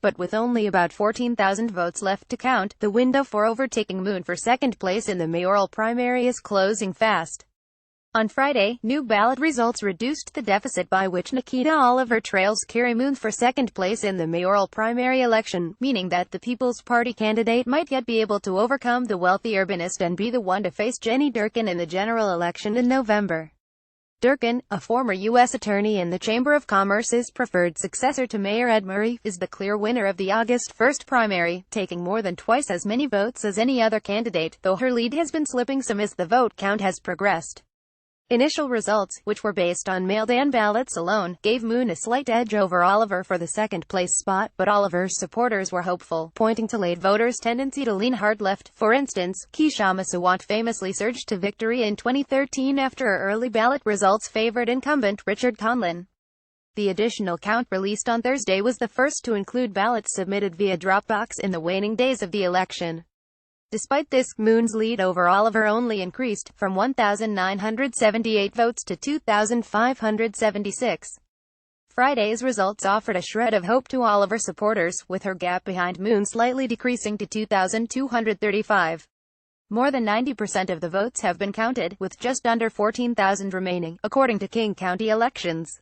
But with only about 14,000 votes left to count, the window for overtaking Moon for second place in the mayoral primary is closing fast. On Friday, new ballot results reduced the deficit by which Nikita Oliver trails Cary Moon for second place in the mayoral primary election, meaning that the People's Party candidate might yet be able to overcome the wealthy urbanist and be the one to face Jenny Durkan in the general election in November. Durkan, a former U.S. attorney and the Chamber of Commerce's preferred successor to Mayor Ed Murray, is the clear winner of the August 1st primary, taking more than twice as many votes as any other candidate, though her lead has been slipping some as the vote count has progressed. Initial results, which were based on mailed-in ballots alone, gave Moon a slight edge over Oliver for the second-place spot, but Oliver's supporters were hopeful, pointing to late voters' tendency to lean hard left. For instance, Kshama Sawant famously surged to victory in 2013 after early ballot results favored incumbent Richard Conlon. The additional count released on Thursday was the first to include ballots submitted via Dropbox in the waning days of the election. Despite this, Moon's lead over Oliver only increased, from 1,978 votes to 2,576. Friday's results offered a shred of hope to Oliver supporters, with her gap behind Moon slightly decreasing to 2,235. More than 90% of the votes have been counted, with just under 14,000 remaining, according to King County elections.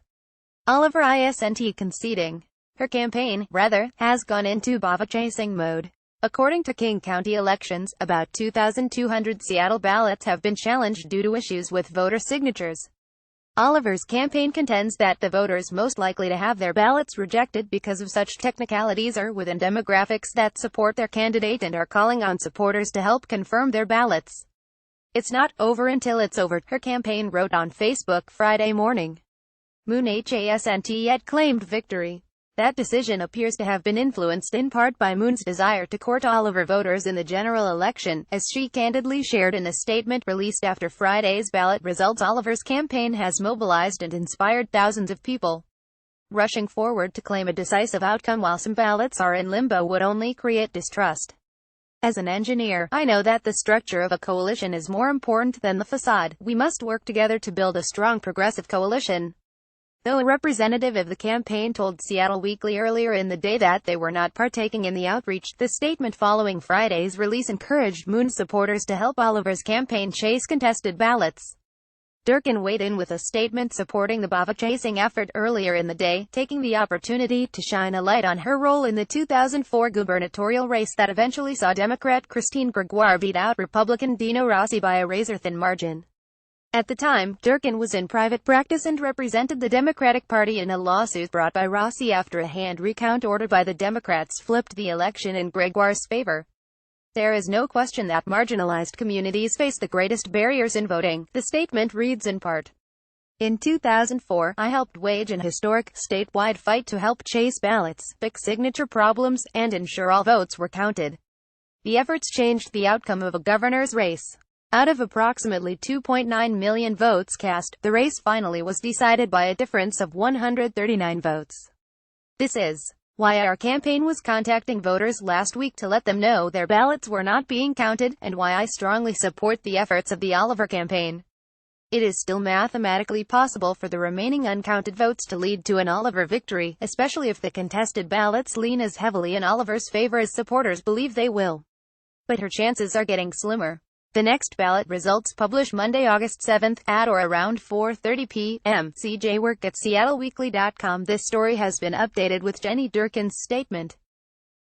Oliver isn't conceding. Her campaign, rather, has gone into ballot-chasing mode. According to King County elections, about 2,200 Seattle ballots have been challenged due to issues with voter signatures. Oliver's campaign contends that the voters most likely to have their ballots rejected because of such technicalities are within demographics that support their candidate and are calling on supporters to help confirm their ballots. "It's not over until it's over," her campaign wrote on Facebook Friday morning. Moon hasn't yet claimed victory. That decision appears to have been influenced in part by Moon's desire to court Oliver voters in the general election, as she candidly shared in a statement released after Friday's ballot results. Oliver's campaign has mobilized and inspired thousands of people. Rushing forward to claim a decisive outcome while some ballots are in limbo would only create distrust. "As an engineer, I know that the structure of a coalition is more important than the facade. We must work together to build a strong progressive coalition." Though a representative of the campaign told Seattle Weekly earlier in the day that they were not partaking in the outreach, the statement following Friday's release encouraged Moon supporters to help Oliver's campaign chase contested ballots. Durkan weighed in with a statement supporting the ballot-chasing effort earlier in the day, taking the opportunity to shine a light on her role in the 2004 gubernatorial race that eventually saw Democrat Christine Gregoire beat out Republican Dino Rossi by a razor-thin margin. At the time, Durkan was in private practice and represented the Democratic Party in a lawsuit brought by Rossi after a hand recount ordered by the Democrats flipped the election in Gregoire's favor. "There is no question that marginalized communities face the greatest barriers in voting," the statement reads in part. "In 2004, I helped wage an historic, statewide fight to help chase ballots, fix signature problems, and ensure all votes were counted. The efforts changed the outcome of a governor's race. Out of approximately 2.9 million votes cast, the race finally was decided by a difference of 139 votes. This is why our campaign was contacting voters last week to let them know their ballots were not being counted, and why I strongly support the efforts of the Oliver campaign. It is still mathematically possible for the remaining uncounted votes to lead to an Oliver victory, especially if the contested ballots lean as heavily in Oliver's favor as supporters believe they will. But her chances are getting slimmer." The next ballot results published Monday, August 7th, at or around 4:30 p.m. CJ Work at SeattleWeekly.com. This story has been updated with Jenny Durkan's statement.